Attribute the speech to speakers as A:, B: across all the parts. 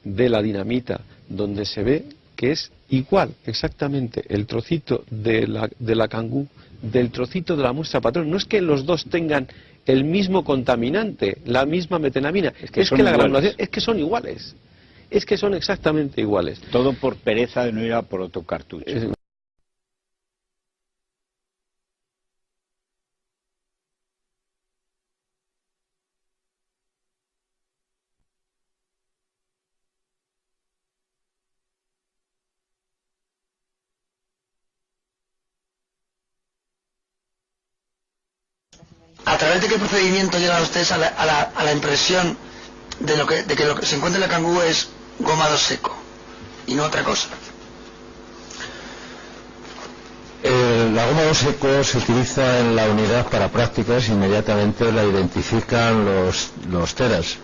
A: de la dinamita, donde se ve que es igual, exactamente, el trocito de la cangú, del trocito de la muestra patrón. No es que los dos tengan el mismo contaminante, la misma metenamina, es que la granulación, es que son iguales, es que son exactamente iguales.
B: Todo por pereza de no ir a por otro cartucho.
C: ¿A través de qué procedimiento llegan ustedes a la impresión de que lo que se encuentra en la cangú es goma 2 seco y no otra cosa?
D: La goma 2 seco se utiliza en la unidad para prácticas, inmediatamente la identifican los TEDAS.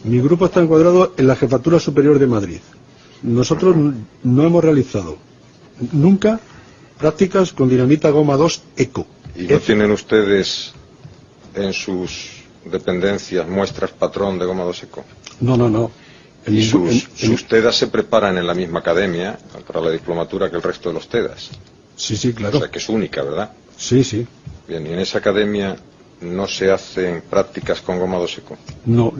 E: Mi grupo está encuadrado en la Jefatura Superior de Madrid. Nosotros no hemos realizado nunca prácticas con dinamita goma 2 eco.
F: ¿Y no tienen ustedes en sus dependencias muestras patrón de goma 2 eco?
E: No.
F: ¿Y sus TEDAS se preparan en la misma academia para la diplomatura que el resto de los TEDAS?
E: Sí, claro.
F: O sea que es única, ¿verdad?
E: Sí.
F: Bien, ¿y en esa academia no se hacen prácticas con goma 2 eco?
E: No.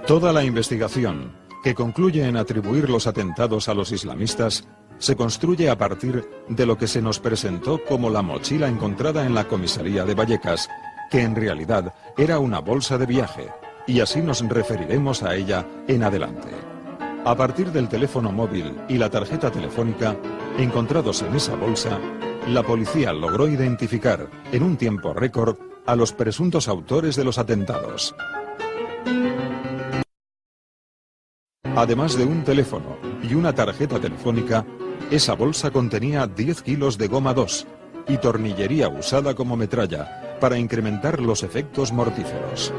G: Toda la investigación, que concluye en atribuir los atentados a los islamistas, se construye a partir de lo que se nos presentó como la mochila encontrada en la comisaría de Vallecas, que en realidad era una bolsa de viaje, y así nos referiremos a ella en adelante. A partir del teléfono móvil y la tarjeta telefónica encontrados en esa bolsa, la policía logró identificar en un tiempo récord a los presuntos autores de los atentados. Además de un teléfono y una tarjeta telefónica, esa bolsa contenía 10 kilos de goma 2 y tornillería usada como metralla para incrementar los efectos mortíferos.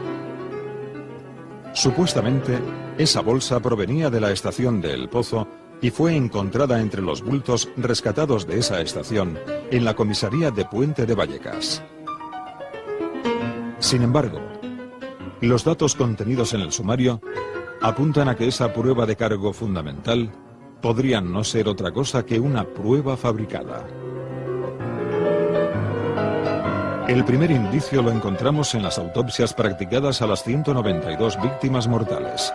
G: Supuestamente, esa bolsa provenía de la estación de El Pozo y fue encontrada entre los bultos rescatados de esa estación en la comisaría de Puente de Vallecas. Sin embargo, los datos contenidos en el sumario apuntan a que esa prueba de cargo fundamental podría no ser otra cosa que una prueba fabricada. El primer indicio lo encontramos en las autopsias practicadas a las 192 víctimas mortales.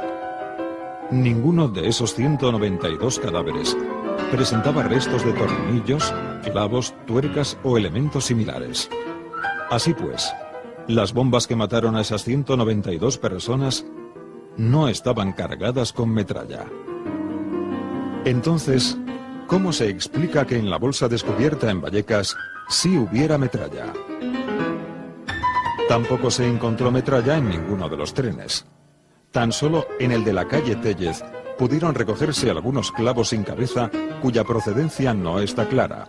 G: Ninguno de esos 192 cadáveres presentaba restos de tornillos, clavos, tuercas o elementos similares. Así pues, las bombas que mataron a esas 192 personas no estaban cargadas con metralla. Entonces, ¿cómo se explica que en la bolsa descubierta en Vallecas sí hubiera metralla? Tampoco se encontró metralla en ninguno de los trenes. Tan solo en el de la calle Tellez pudieron recogerse algunos clavos sin cabeza cuya procedencia no está clara.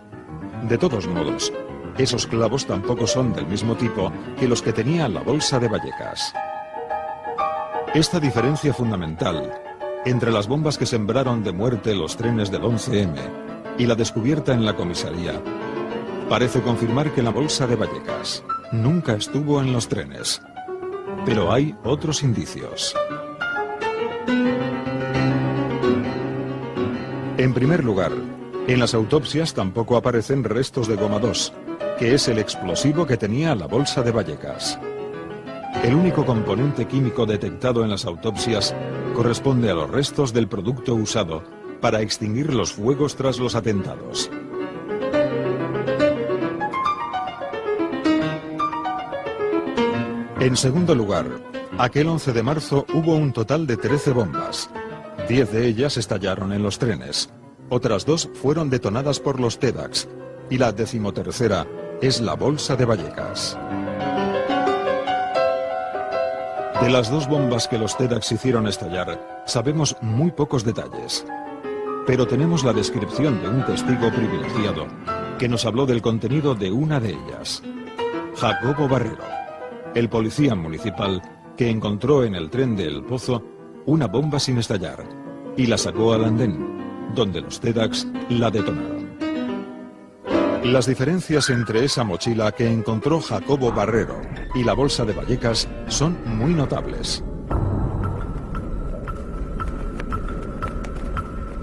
G: De todos modos, esos clavos tampoco son del mismo tipo que los que tenía la bolsa de Vallecas. Esta diferencia fundamental entre las bombas que sembraron de muerte los trenes del 11M y la descubierta en la comisaría parece confirmar que la bolsa de Vallecas nunca estuvo en los trenes. Pero hay otros indicios. En primer lugar, en las autopsias tampoco aparecen restos de goma 2, que es el explosivo que tenía la bolsa de Vallecas. El único componente químico detectado en las autopsias corresponde a los restos del producto usado para extinguir los fuegos tras los atentados. En segundo lugar, aquel 11 de marzo hubo un total de 13 bombas. 10 de ellas estallaron en los trenes. Otras 2 fueron detonadas por los TEDAX. Y la 13ª es la bolsa de Vallecas. De las 2 bombas que los TEDAX hicieron estallar, sabemos muy pocos detalles. Pero tenemos la descripción de un testigo privilegiado que nos habló del contenido de una de ellas. Jacobo Barrero, el policía municipal que encontró en el tren de El Pozo una bomba sin estallar y la sacó al andén, donde los TEDx la detonaron. Las diferencias entre esa mochila que encontró Jacobo Barrero y la bolsa de Vallecas son muy notables.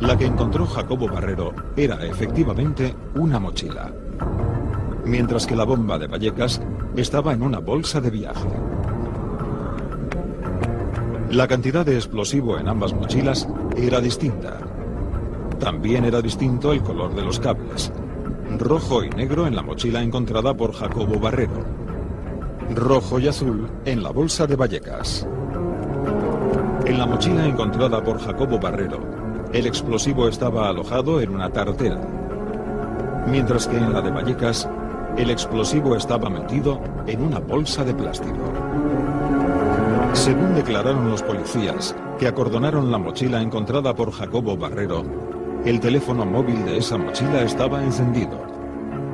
G: La que encontró Jacobo Barrero era efectivamente una mochila, mientras que la bomba de Vallecas estaba en una bolsa de viaje. La cantidad de explosivo en ambas mochilas era distinta. También era distinto el color de los cables. Rojo y negro en la mochila encontrada por Jacobo Barrero. Rojo y azul en la bolsa de Vallecas. En la mochila encontrada por Jacobo Barrero, el explosivo estaba alojado en una tartera, mientras que en la de Vallecas, el explosivo estaba metido en una bolsa de plástico. Según declararon los policías que acordonaron la mochila encontrada por Jacobo Barrero, el teléfono móvil de esa mochila estaba encendido,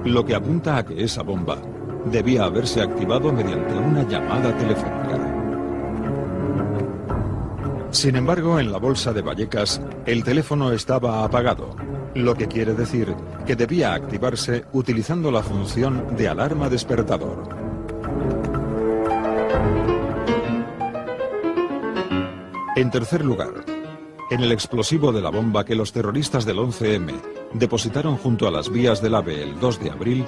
G: lo que apunta a que esa bomba debía haberse activado mediante una llamada telefónica. Sin embargo, en la bolsa de Vallecas, el teléfono estaba apagado, lo que quiere decir que debía activarse utilizando la función de alarma despertador. En tercer lugar, en el explosivo de la bomba que los terroristas del 11M depositaron junto a las vías del AVE el 2 de abril,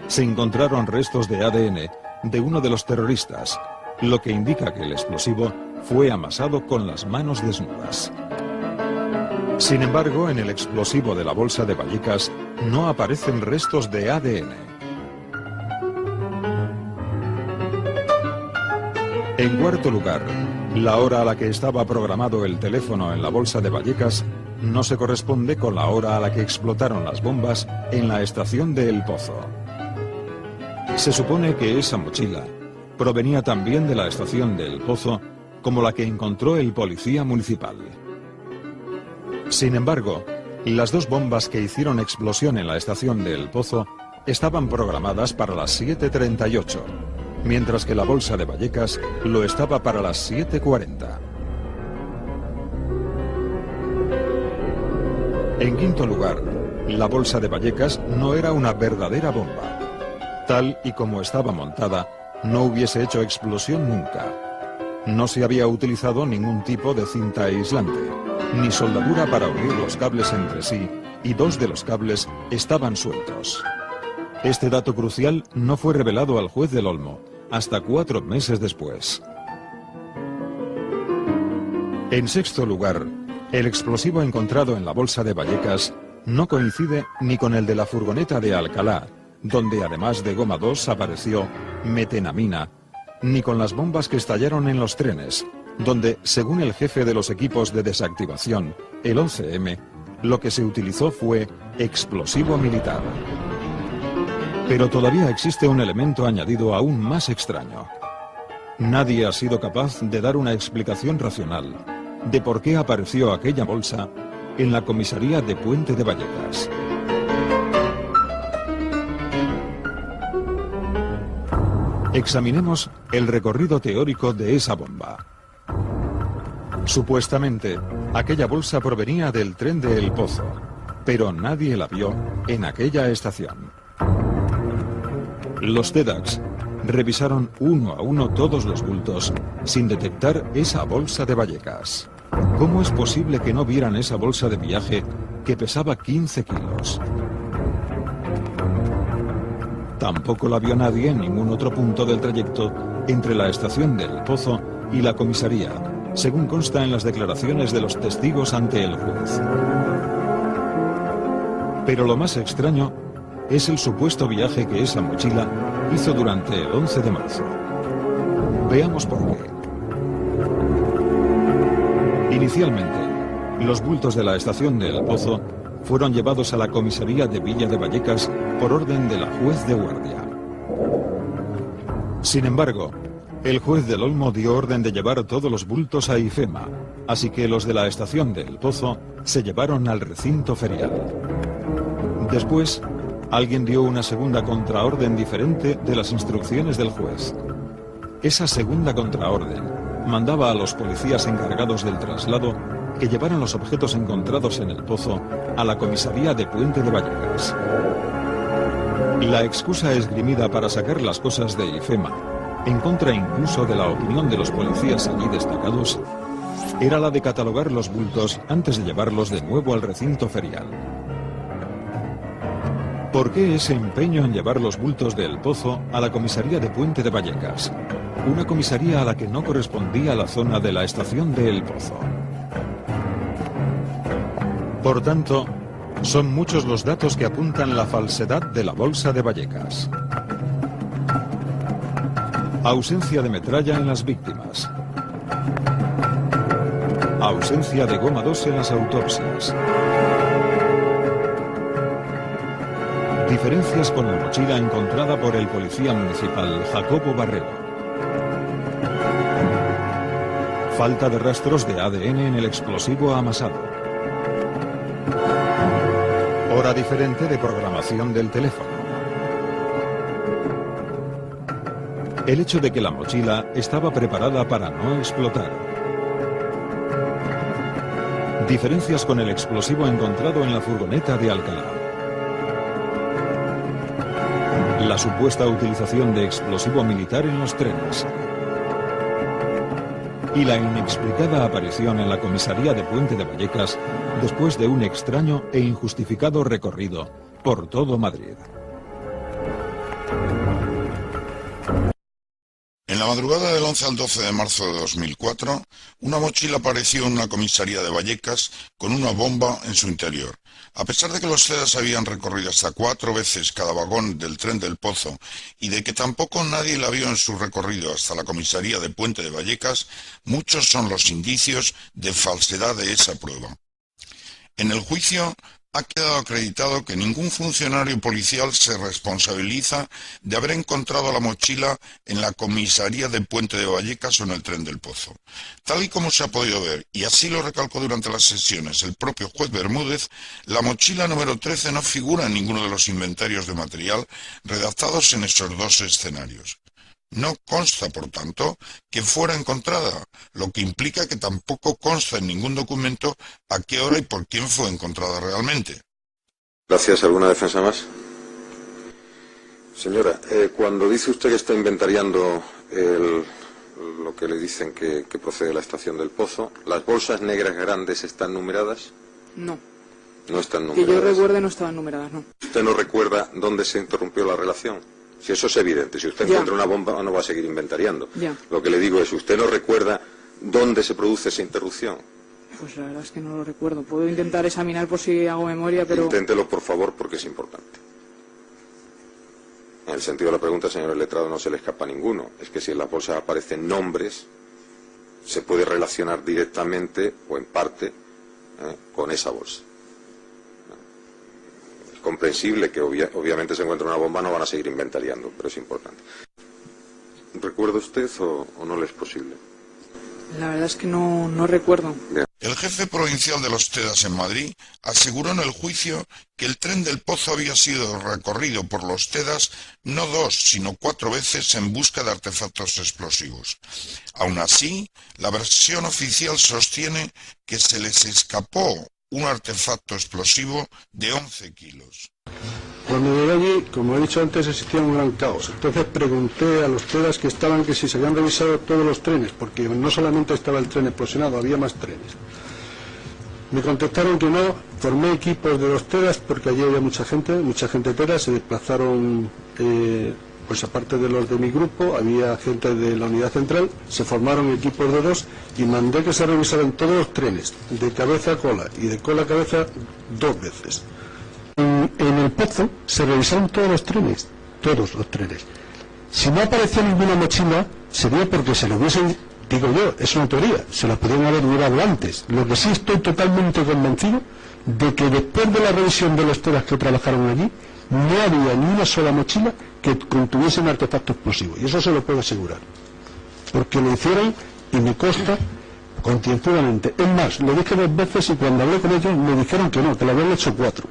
G: se encontraron restos de ADN de uno de los terroristas, lo que indica que el explosivo fue amasado con las manos desnudas. Sin embargo, en el explosivo de la bolsa de Vallecas no aparecen restos de ADN. En cuarto lugar, la hora a la que estaba programado el teléfono en la bolsa de Vallecas no se corresponde con la hora a la que explotaron las bombas en la estación de El Pozo. Se supone que esa mochila provenía también de la estación de El Pozo, como la que encontró el policía municipal. Sin embargo, las dos bombas que hicieron explosión en la estación de El Pozo estaban programadas para las 7:38, mientras que la bolsa de Vallecas lo estaba para las 7:40. En quinto lugar, la bolsa de Vallecas no era una verdadera bomba. Tal y como estaba montada, no hubiese hecho explosión nunca. No se había utilizado ningún tipo de cinta aislante, ni soldadura para unir los cables entre sí, y dos de los cables estaban sueltos. Este dato crucial no fue revelado al juez del Olmo hasta 4 meses después. En sexto lugar, el explosivo encontrado en la bolsa de Vallecas no coincide ni con el de la furgoneta de Alcalá, donde además de goma 2 apareció metenamina, ni con las bombas que estallaron en los trenes, donde, según el jefe de los equipos de desactivación, el 11M, lo que se utilizó fue explosivo militar. Pero todavía existe un elemento añadido aún más extraño. Nadie ha sido capaz de dar una explicación racional de por qué apareció aquella bolsa en la comisaría de Puente de Vallecas. Examinemos el recorrido teórico de esa bomba. Supuestamente, aquella bolsa provenía del tren de El Pozo, pero nadie la vio en aquella estación. Los TEDx revisaron uno a uno todos los bultos sin detectar esa bolsa de Vallecas. ¿Cómo es posible que no vieran esa bolsa de viaje que pesaba 15 kilos? Tampoco la vio nadie en ningún otro punto del trayecto entre la estación de El Pozo y la comisaría, según consta en las declaraciones de los testigos ante el juez. Pero lo más extraño es el supuesto viaje que esa mochila hizo durante el 11 de marzo. Veamos por qué. Inicialmente, los bultos de la estación de El Pozo fueron llevados a la comisaría de Villa de Vallecas por orden de la juez de guardia. Sin embargo, el juez del Olmo dio orden de llevar todos los bultos a IFEMA, así que los de la estación de El Pozo se llevaron al recinto ferial. Después, alguien dio una segunda contraorden diferente de las instrucciones del juez. Esa segunda contraorden mandaba a los policías encargados del traslado que llevaran los objetos encontrados en el pozo a la comisaría de Puente de Vallecas. La excusa esgrimida para sacar las cosas de IFEMA, en contra incluso de la opinión de los policías allí destacados, era la de catalogar los bultos antes de llevarlos de nuevo al recinto ferial. ¿Por qué ese empeño en llevar los bultos del pozo a la comisaría de Puente de Vallecas? Una comisaría a la que no correspondía la zona de la estación de El Pozo. Por tanto, son muchos los datos que apuntan la falsedad de la bolsa de Vallecas. Ausencia de metralla en las víctimas. Ausencia de goma 2 en las autopsias. Diferencias con la mochila encontrada por el policía municipal Jacobo Barrero. Falta de rastros de ADN en el explosivo amasado. Hora diferente de programación del teléfono. El hecho de que la mochila estaba preparada para no explotar. Diferencias con el explosivo encontrado en la furgoneta de Alcalá. La supuesta utilización de explosivo militar en los trenes. Y la inexplicada aparición en la comisaría de Puente de Vallecas después de un extraño e injustificado recorrido por todo Madrid.
H: En la madrugada del 11 al 12 de marzo de 2004, una mochila apareció en una comisaría de Vallecas con una bomba en su interior. A pesar de que los CEDAS habían recorrido hasta 4 veces cada vagón del tren del Pozo y de que tampoco nadie la vio en su recorrido hasta la comisaría de Puente de Vallecas, muchos son los indicios de falsedad de esa prueba. En el juicio ha quedado acreditado que ningún funcionario policial se responsabiliza de haber encontrado la mochila en la comisaría de Puente de Vallecas o en el tren del Pozo. Tal y como se ha podido ver, y así lo recalcó durante las sesiones el propio juez Bermúdez, la mochila número 13 no figura en ninguno de los inventarios de material redactados en esos 2 escenarios. No consta, por tanto, que fuera encontrada, lo que implica que tampoco consta en ningún documento a qué hora y por quién fue encontrada realmente.
F: Gracias. ¿Alguna defensa más? Señora, cuando dice usted que está inventariando lo que le dicen que procede de la estación del Pozo, ¿las bolsas negras grandes están numeradas?
I: No.
F: No están numeradas.
I: Que yo recuerde no estaban numeradas, no.
F: ¿Usted no recuerda dónde se interrumpió la relación? Si eso es evidente, si usted encuentra una bomba no va a seguir inventariando.
I: Ya.
F: Lo que le digo es, ¿usted no recuerda dónde se produce esa interrupción?
I: Pues la verdad es que no lo recuerdo. Puedo intentar examinar por si hago memoria, pero...
F: Inténtelo, por favor, porque es importante. En el sentido de la pregunta, señor el letrado, no se le escapa a ninguno. Es que si en las bolsas aparecen nombres, se puede relacionar directamente o en parte con esa bolsa. Comprensible que obviamente se encuentra una bomba, no van a seguir inventariando, pero es importante. ¿Recuerda usted o no le es posible?
I: La verdad es que no recuerdo.
F: Bien.
H: El jefe provincial de los TEDAS en Madrid aseguró en el juicio que el tren del Pozo había sido recorrido por los TEDAS no 2, sino 4 veces en busca de artefactos explosivos. Aún así, la versión oficial sostiene que se les escapó un artefacto explosivo de 11 kilos.
E: Cuando llegué allí, como he dicho antes, existía un gran caos. Entonces pregunté a los TEDAS que estaban que si se habían revisado todos los trenes, porque no solamente estaba el tren explosionado, había más trenes. Me contestaron que no. Formé equipos de los TEDAS porque allí había mucha gente TEDA, se desplazaron, pues aparte de los de mi grupo, había gente de la unidad central, se formaron equipos de 2 y mandé que se revisaran todos los trenes, de cabeza a cola y de cola a cabeza 2 veces. En el Pozo se revisaron todos los trenes. Si no aparecía ninguna mochila, sería porque se lo hubiesen, digo yo, es una teoría, se lo podrían haber mirado antes. Lo que sí estoy totalmente convencido de que después de la revisión de los TEDAS que trabajaron allí, no había ni una sola mochila que contuviese un artefacto explosivo, y eso se lo puedo asegurar, porque lo hicieron y me consta concienzudamente. Es más, lo dije 2 veces y cuando hablé con ellos me dijeron que no, que lo habían hecho 4.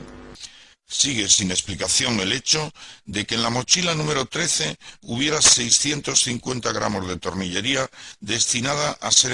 H: Sigue sin explicación el hecho de que en la mochila número 13 hubiera 650 gramos de tornillería destinada a ser